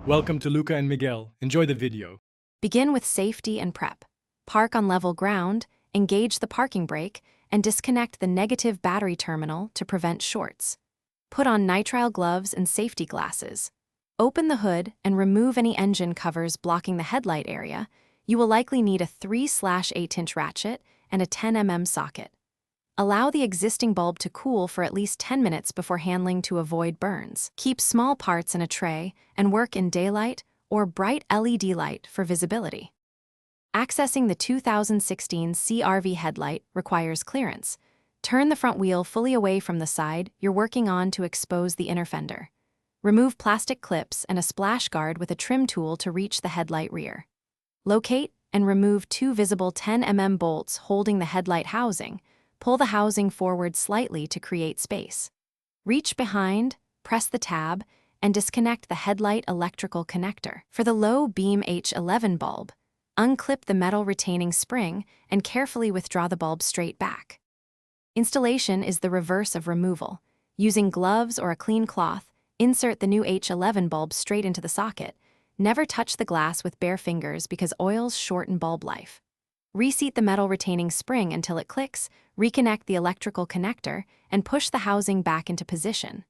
Welcome to Luca and Miguel. Enjoy the video. Begin with safety and prep. Park on level ground, engage the parking brake, and disconnect the negative battery terminal to prevent shorts. Put on nitrile gloves and safety glasses. Open the hood and remove any engine covers blocking the headlight area. You will likely need a 3/8-inch ratchet and a 10 mm socket. Allow the existing bulb to cool for at least 10 minutes before handling to avoid burns. Keep small parts in a tray and work in daylight or bright LED light for visibility. Accessing the 2016 CR-V headlight requires clearance. Turn the front wheel fully away from the side you're working on to expose the inner fender. Remove plastic clips and a splash guard with a trim tool to reach the headlight rear. Locate and remove 2 visible 10 mm bolts holding the headlight housing. Pull the housing forward slightly to create space. Reach behind, press the tab, and disconnect the headlight electrical connector. For the low beam H11 bulb, unclip the metal retaining spring and carefully withdraw the bulb straight back. Installation is the reverse of removal. Using gloves or a clean cloth, insert the new H11 bulb straight into the socket. Never touch the glass with bare fingers because oils shorten bulb life. Reseat the metal retaining spring until it clicks, reconnect the electrical connector, and push the housing back into position.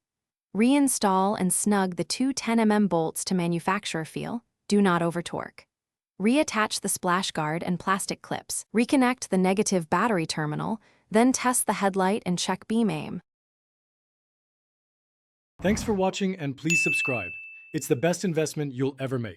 Reinstall and snug the 2 10 mm bolts to manufacturer feel, do not over-torque. Reattach the splash guard and plastic clips. Reconnect the negative battery terminal, then test the headlight and check beam aim. Thanks for watching and please subscribe. It's the best investment you'll ever make.